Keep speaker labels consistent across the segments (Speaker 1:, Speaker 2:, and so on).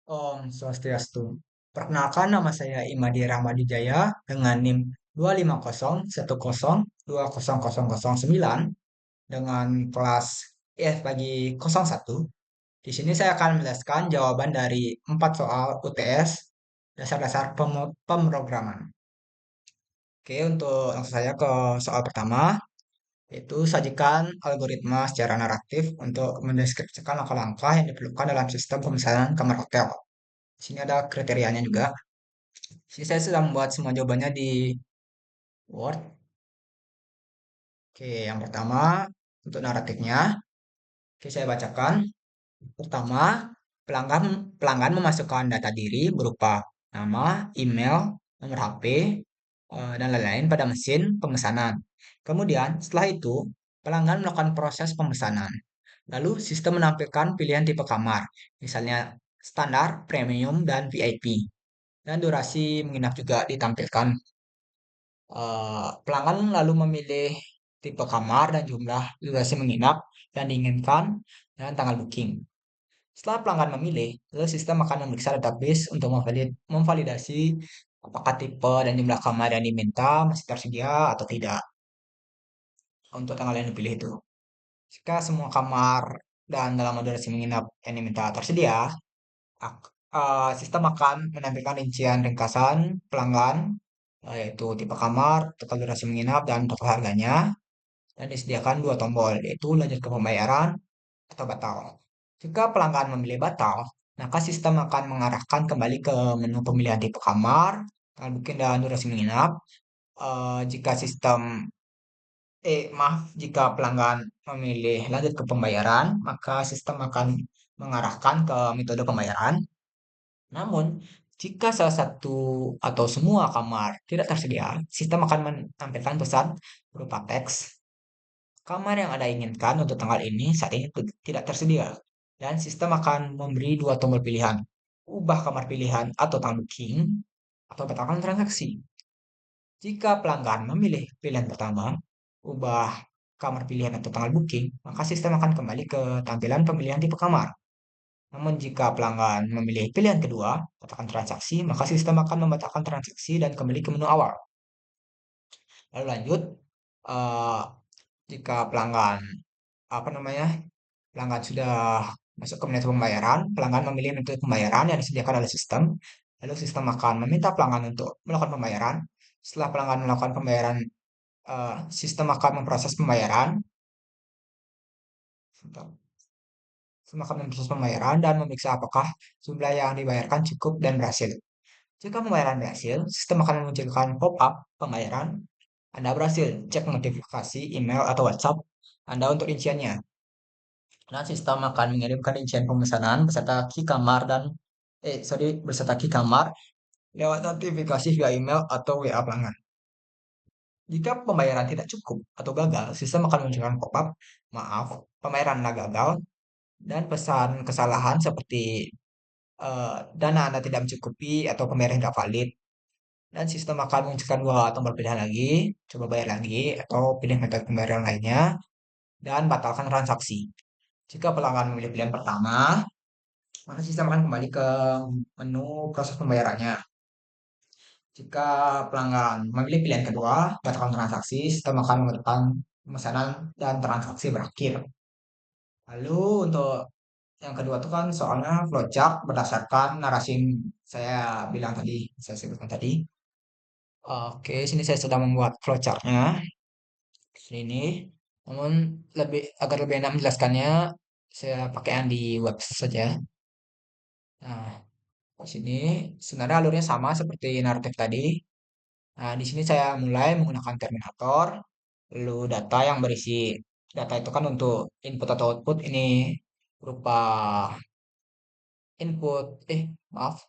Speaker 1: Om Swastiastu. Perkenalkan nama saya Imadi Rahmadi Jaya dengan NIM 25010200009 dengan kelas IF bagi 01. Di sini saya akan menjelaskan jawaban dari 4 soal UTS dasar-dasar pemrograman. Oke, untuk langsung saja ke soal pertama, yaitu sajikan algoritma secara naratif untuk mendeskripsikan langkah-langkah yang diperlukan dalam sistem pemesanan kamar hotel. Di sini ada kriterianya juga. Sini saya sudah membuat semua jawabannya di Word. Oke, yang pertama untuk naratifnya, oke saya bacakan. Pertama, pelanggan pelanggan memasukkan data diri berupa nama, email, nomor HP, dan lain-lain pada mesin pemesanan. Kemudian, setelah itu, pelanggan melakukan proses pemesanan. Lalu, sistem menampilkan pilihan tipe kamar, misalnya standar, premium, dan VIP. Dan durasi menginap juga ditampilkan. Pelanggan lalu memilih tipe kamar dan jumlah durasi menginap yang diinginkan dan tanggal booking. Setelah pelanggan memilih, lalu sistem akan memeriksa database untuk memvalidasi apakah tipe dan jumlah kamar yang diminta masih tersedia atau tidak untuk tanggal yang dipilih itu. Jika semua kamar dan dalam durasi menginap yang diminta tersedia, sistem akan menampilkan rincian ringkasan pelanggan, yaitu tipe kamar, total durasi menginap, dan total harganya, dan disediakan dua tombol, yaitu lanjut ke pembayaran atau batal. Jika pelanggan memilih batal, maka sistem akan mengarahkan kembali ke menu pemilihan tipe kamar, tanggal booking, dan durasi menginap. Jika sistem, maaf, jika pelanggan memilih lanjut ke pembayaran, maka sistem akan mengarahkan ke metode pembayaran. Namun, jika salah satu atau semua kamar tidak tersedia, sistem akan menampilkan pesan berupa teks. Kamar yang Anda inginkan untuk tanggal ini saat ini tidak tersedia. Dan sistem akan memberi dua tombol pilihan. Ubah kamar pilihan atau tanggal booking, atau batalkan transaksi. Jika pelanggan memilih pilihan pertama, ubah kamar pilihan atau tanggal booking, maka sistem akan kembali ke tampilan pemilihan tipe kamar. Namun jika pelanggan memilih pilihan kedua, katakan transaksi, maka sistem akan membatalkan transaksi dan kembali ke menu awal. Lalu lanjut, eh, jika pelanggan apa namanya pelanggan sudah masuk ke metode pembayaran, pelanggan memilih metode pembayaran yang disediakan oleh sistem, lalu sistem akan meminta pelanggan untuk melakukan pembayaran. Setelah pelanggan melakukan pembayaran, sistem akan memproses pembayaran. Sistem akan memproses pembayaran dan memeriksa apakah jumlah yang dibayarkan cukup dan berhasil. Jika pembayaran berhasil, sistem akan memunculkan pop-up pembayaran. Anda berhasil, cek notifikasi email atau WhatsApp Anda untuk rinciannya. Nah, sistem akan mengirimkan rincian pemesanan beserta key kamar beserta key kamar lewat notifikasi via email atau WA pelanggan. Jika pembayaran tidak cukup atau gagal, sistem akan menunjukkan pop-up, maaf, pembayaran Anda gagal, dan pesan kesalahan seperti dana Anda tidak mencukupi atau pembayaran tidak valid. Dan sistem akan menunjukkan dua tombol pilihan lagi, coba bayar lagi, atau pilih metode pembayaran lainnya, dan batalkan transaksi. Jika pelanggan memilih pilihan pertama, maka sistem akan kembali ke menu proses pembayarannya. Jika pelanggan memilih pilihan kedua, batalkan transaksi, sistem akan membatalkan pemesanan dan transaksi berakhir. Lalu untuk yang kedua itu kan soalnya flowchart berdasarkan narasi yang saya bilang tadi, saya sebutkan tadi. Oke, sini saya sedang membuat flowchartnya. Sini, namun agar lebih enak menjelaskannya, saya pakai yang di web saja. Nah, di sini sebenarnya alurnya sama seperti naratif tadi. Nah, di sini saya mulai menggunakan Terminator, lalu data itu kan untuk input atau output ini berupa input, maaf,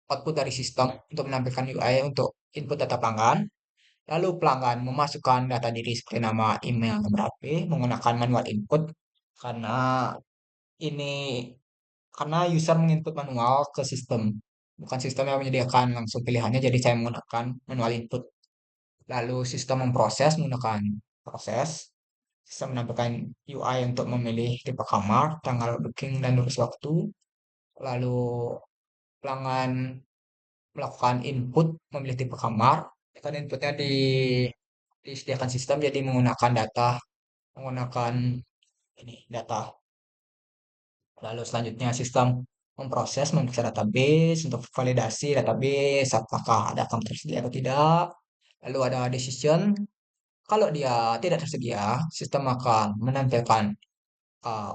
Speaker 1: output dari sistem untuk menampilkan UI untuk input data pelanggan. Lalu pelanggan memasukkan data diri seperti nama, email, nomor HP menggunakan manual input karena ini karena user menginput manual ke sistem. Bukan sistem yang menyediakan langsung pilihannya, jadi saya menggunakan manual input. Lalu sistem memproses menggunakan proses. Sistem menampilkan UI untuk memilih tipe kamar, tanggal booking, dan durasi waktu. Lalu pelanggan melakukan input memilih tipe kamar, kan inputnya disediakan sistem jadi menggunakan menggunakan ini data. Lalu selanjutnya sistem memproses memeriksa database untuk validasi database apakah ada kamar tersedia atau tidak. Lalu ada decision. Kalau dia tidak tersedia, sistem akan menampilkan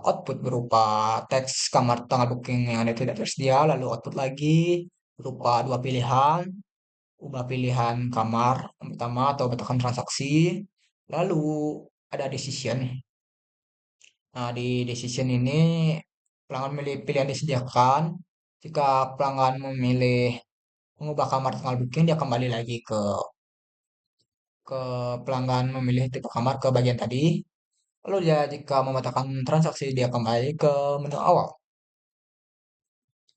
Speaker 1: output berupa teks kamar tanggal booking yang ada tidak tersedia, lalu output lagi berupa dua pilihan, ubah pilihan kamar yang pertama atau batalkan transaksi, lalu ada decision. Nah, di decision ini pelanggan memilih pilihan disediakan. Jika pelanggan memilih mengubah kamar tanggal booking, dia kembali lagi ke pelanggan memilih tipe kamar ke bagian tadi. Lalu dia jika membatalkan transaksi, dia kembali ke menu awal.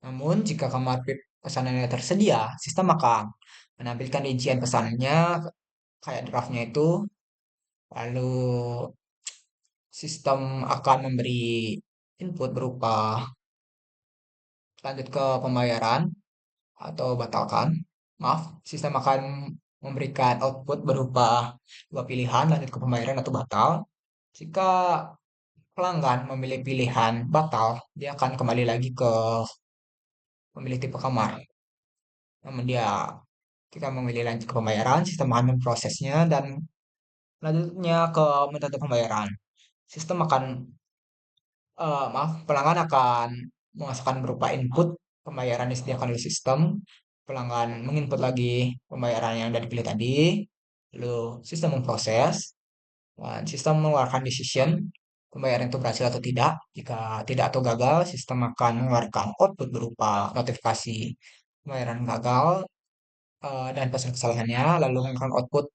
Speaker 1: Namun, jika kamar pesanannya tersedia, sistem akan menampilkan rincian pesanannya kayak draftnya itu. Lalu sistem akan memberi input berupa lanjut ke pembayaran atau batalkan. Maaf, sistem akan memberikan output berupa dua pilihan lanjut ke pembayaran atau batal. Jika pelanggan memilih pilihan batal, dia akan kembali lagi ke memilih tipe kamar. Namun dia kita memilih lanjut ke pembayaran, sistem akan memprosesnya dan selanjutnya ke metode pembayaran. Sistem akan maaf, pelanggan akan memasukkan berupa input pembayaran disediakan oleh sistem. Pelanggan menginput lagi pembayaran yang sudah dipilih tadi. Lalu sistem memproses dan sistem mengeluarkan decision pembayaran itu berhasil atau tidak. Jika tidak atau gagal, sistem akan mengeluarkan output berupa notifikasi pembayaran gagal dan pesan kesalahannya. Lalu mengeluarkan output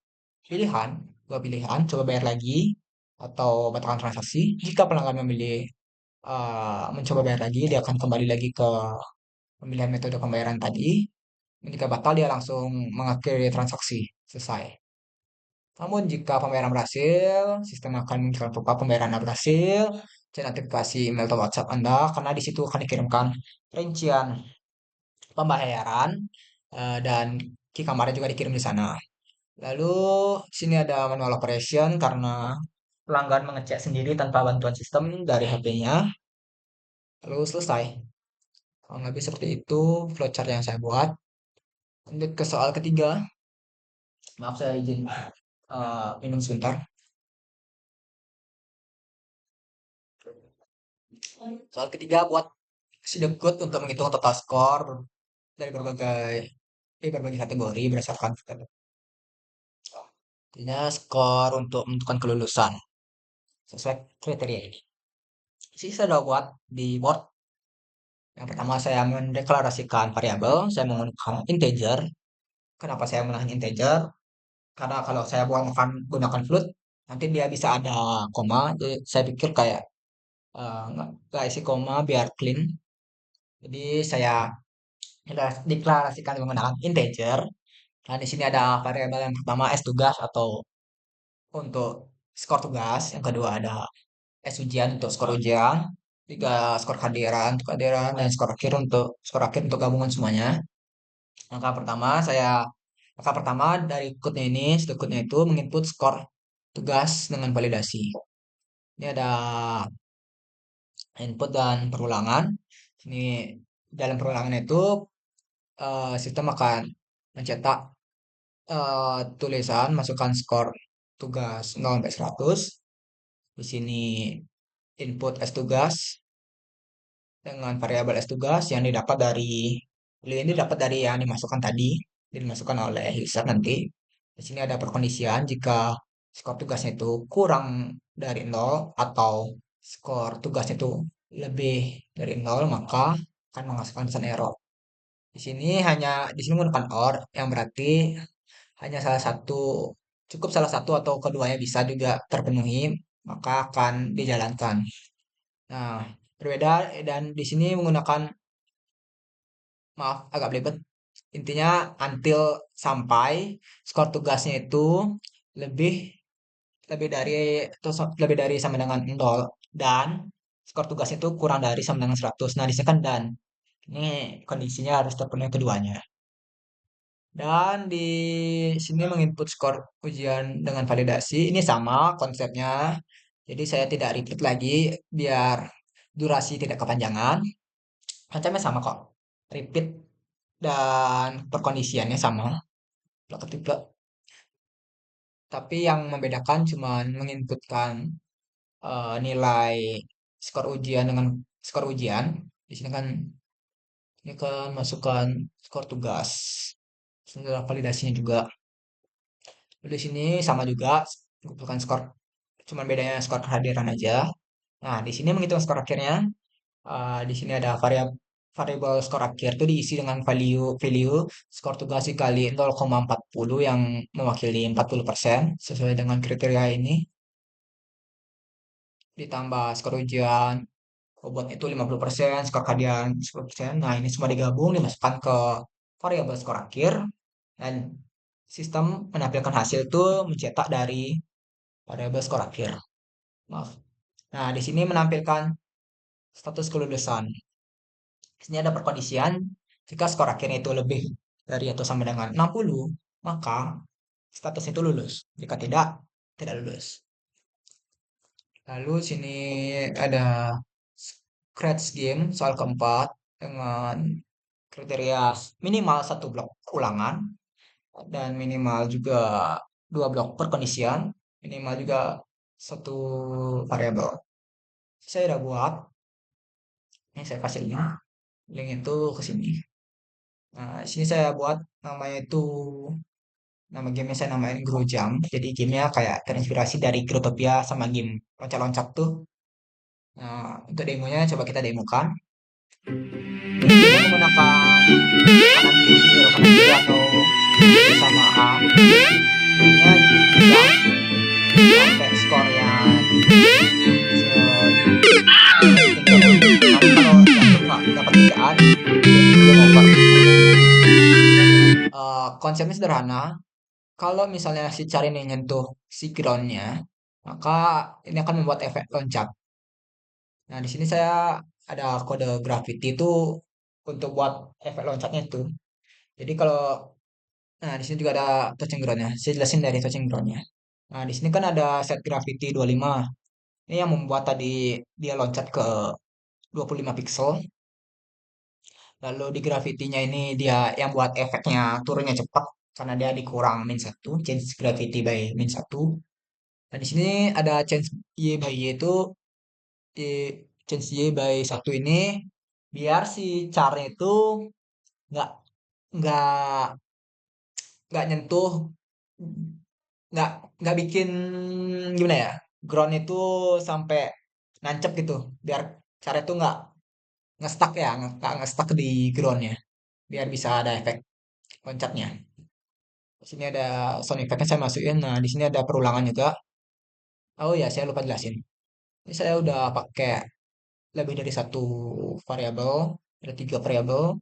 Speaker 1: pilihan, dua pilihan, coba bayar lagi atau batalkan transaksi. Jika pelanggan memilih mencoba bayar lagi, dia akan kembali lagi ke pemilihan metode pembayaran tadi. Jika batal, dia langsung mengakhiri transaksi. Selesai. Namun jika pembayaran berhasil, sistem akan mengirimkan pop-up pembayaran Anda berhasil, dan notifikasi email atau WhatsApp Anda, karena di situ akan dikirimkan rincian pembayaran dan key kamarnya juga dikirim di sana. Lalu sini ada manual operation karena pelanggan mengecek sendiri tanpa bantuan sistem dari HP-nya. Lalu selesai. Kurang lebih seperti itu flowchart yang saya buat. Lanjut ke soal ketiga. Maaf saya izin minum sebentar. Soal ketiga buat Sidekut untuk menghitung total skor dari berbagai kategori berdasarkan artinya skor untuk menentukan kelulusan sesuai kriteria ini. Sisi saya udah buat di board. Yang pertama saya mendeklarasikan variabel, saya menggunakan integer. Kenapa saya menggunakan integer? Karena kalau saya gunakan float, nanti dia bisa ada koma. Jadi saya pikir kayak nggak isi koma biar clean. Jadi saya deklarasikan menggunakan integer. Nah, di sini ada variabel yang pertama S tugas atau untuk skor tugas, yang kedua ada S ujian untuk skor ujian, tiga skor kehadiran untuk kehadiran dan skor akhir untuk gabungan semuanya. Langkah pertama dari code-nya ini, code-nya itu menginput skor tugas dengan validasi. Ini ada input dan perulangan. Ini dalam perulangan itu sistem akan mencetak tulisan masukkan skor tugas 0 sampai 100. Di sini input S tugas dengan variabel S tugas yang didapat dari yang dimasukkan tadi, dimasukkan oleh user nanti. Di sini ada perkondisian jika skor tugasnya itu kurang dari 0 atau skor tugasnya itu lebih dari 0 maka akan menghasilkan pesan error. Di sini menggunakan OR yang berarti hanya cukup salah satu atau keduanya bisa juga terpenuhi, maka akan dijalankan. Nah, berbeda dan di sini menggunakan, maaf agak belibet, intinya until sampai skor tugasnya itu lebih lebih dari lebih dari sama dengan 0 dan skor tugasnya itu kurang dari sama dengan 100. Nah, di sini kan dan. Ini kondisinya harus terpenuhi keduanya. Dan di sini menginput skor ujian dengan validasi. Ini sama konsepnya. Jadi saya tidak repeat lagi biar durasi tidak kepanjangan. Konsepnya sama kok. Repeat dan perkondisiannya sama. Plek ketik plek. Tapi yang membedakan cuma menginputkan nilai skor ujian dengan skor ujian. Di sini kan ini kan masukkan skor tugas. Setelah validasinya juga. Di sini sama juga mengumpulkan skor, cuman bedanya skor kehadiran aja. Nah, di sini menghitung skor akhirnya. Di sini ada variabel skor akhir itu diisi dengan value value skor tugas dikali 0,40 yang mewakili 40% sesuai dengan kriteria ini, ditambah skor ujian bobot itu 50%, skor kehadiran 10%. Nah, ini semua digabung dimasukkan ke variabel skor akhir dan sistem menampilkan hasil itu mencetak dari variabel skor akhir. Maaf. Nah, di sini menampilkan status kelulusan. Di sini ada perkondisian, jika skor akhirnya itu lebih dari atau sama dengan 60, maka status itu lulus. Jika tidak, tidak lulus. Lalu sini ada Scratch Game soal keempat dengan kriteria minimal satu blok ulangan dan minimal juga dua blok perkondisian, minimal juga satu variabel. Saya udah buat, ini saya kasih link itu ke sini. Nah, di sini saya buat namanya itu, nama gamenya saya namain Grojam. Jadi gamenya kayak terinspirasi dari Growtopia sama game loncat-loncat tuh. Nah, untuk demonya coba kita demokan. Ini menggunakan kanan kiri, arrow kanan kiri atau B sama A. Intinya jumlah sampai skornya setinggi mungkin. Nanti kalau jatuh nggak dapat kerjaan, game over. Konsepnya sederhana. Kalau misalnya si Char ini nyentuh si groundnya, maka ini akan membuat efek loncat. Nah, di sini saya ada kode gravity itu untuk buat efek loncatnya itu. Jadi kalau, nah di sini juga ada touching groundnya. Saya jelasin dari touching groundnya. Nah, di sini kan ada set gravity 25. Ini yang membuat tadi dia loncat ke 25 pixel. Lalu di gravity-nya ini dia yang buat efeknya turunnya cepat karena dia dikurang min satu, change gravity by min satu. Dan di sini ada change Y by Y itu Y, change Y by satu ini biar si charnya itu nggak nggak nggak nyentuh, nggak nggak bikin gimana ya, ground itu sampai nancep gitu, biar cara itu nggak stuck ya, nggak stuck di groundnya, biar bisa ada efek loncatnya. Di sini ada sound effect-nya saya masukin. Nah, di sini ada perulangan juga. Oh ya, saya lupa jelasin. Ini saya udah pakai lebih dari satu variabel, ada tiga variabel.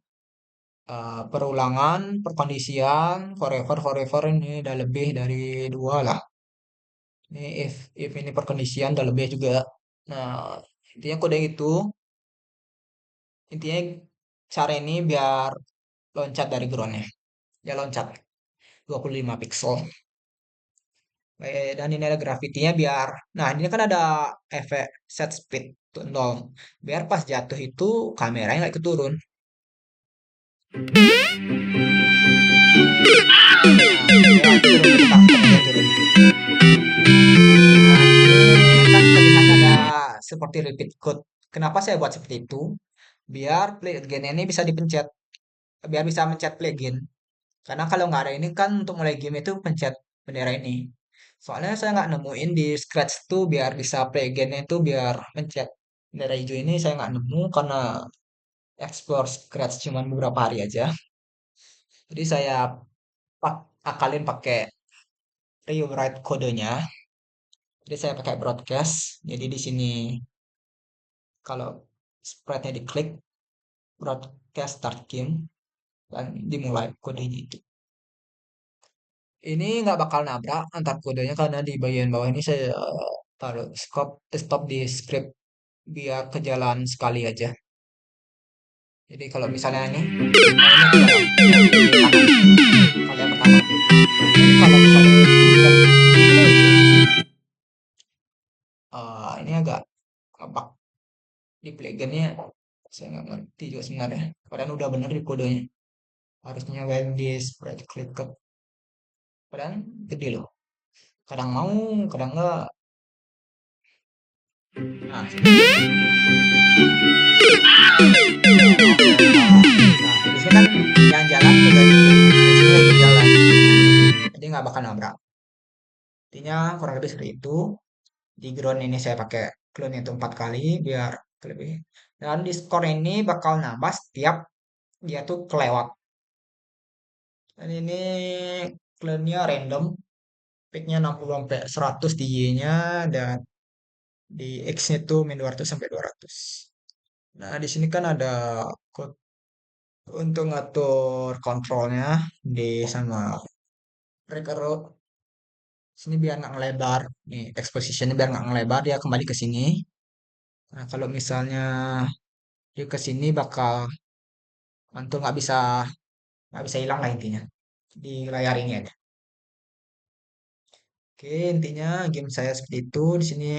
Speaker 1: Perulangan, perkondisian, forever, forever ini udah lebih dari dua lah. Ini if ini perkondisian udah lebih juga. Nah, intinya kode itu, intinya cara ini biar loncat dari groundnya. Ya loncat 25 pixel. Dan ini ada gravitinya biar, nah ini kan ada efek set speed tuh 0. Biar pas jatuh itu kameranya nggak ikut turun. Nah, kamera turun ketika kamera turun. Nah, di sini kan terlihat ada seperti repeat code. Kenapa saya buat seperti itu? Biar play again ini bisa dipencet, biar bisa mencet play again. Karena kalau nggak ada ini kan untuk mulai game itu pencet bendera ini. Soalnya saya nggak nemuin di Scratch tuh biar bisa play again itu biar mencet bendera hijau ini, saya nggak nemu karena explore Scratch cuman beberapa hari aja. Jadi saya akalin pakai rewrite kodenya. Jadi saya pakai broadcast. Jadi di sini kalau spreadnya diklik, broadcast start game dan dimulai kodenya itu. Ini nggak bakal nabrak antar kodenya karena di bagian bawah ini saya taruh stop di script biar ke jalan sekali aja. Jadi kalau misalnya ini, oh ini agak yang di kanan, kalau yang pertama. Ini kalau misalnya dilihat di play ini agak ngebug di play gamenya. Saya nggak ngerti juga sebenarnya. Padahal udah bener di kodenya. Harusnya when this right click up. Padahal gede loh. Kadang mau, kadang enggak. Nah, sini. Oke, bentar. Nah, di sini kan yang jalan udah di sini lagi jalan. Jadi nggak bakal nabrak. Intinya kurang lebih seperti itu. Di ground ini saya pakai clone itu 4 kali biar lebih. Dan di skor ini bakal nambah setiap dia tuh kelewat. Dan ini clone-nya random. Picknya 60 sampai 100 di Y-nya dan di X-nya tuh min 200 sampai 200. Nah, di sini kan ada code untuk ngatur kontrolnya di sama breaker sini biar nggak ngelebar. Nih, expositionnya biar nggak ngelebar dia kembali ke sini. Nah, kalau misalnya dia ke sini bakal mantul nggak bisa hilang lah intinya di layar ini aja. Oke, intinya game saya seperti itu. Di sini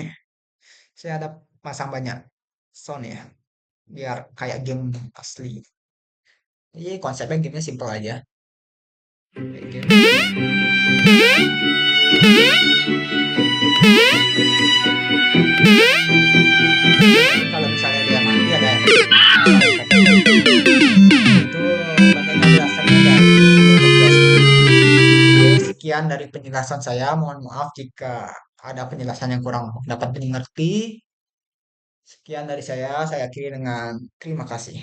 Speaker 1: saya ada pasang banyak sound ya, biar kayak game asli. Jadi konsepnya gamenya simple aja. Kayak game. Ini kalau misalnya dia mati ada sound effect. Itu bagian penjelasannya dari YouTube Basic. Oke, sekian dari penjelasan saya. Mohon maaf jika ada penjelasan yang kurang dapat dimengerti. Sekian dari saya akhiri dengan terima kasih.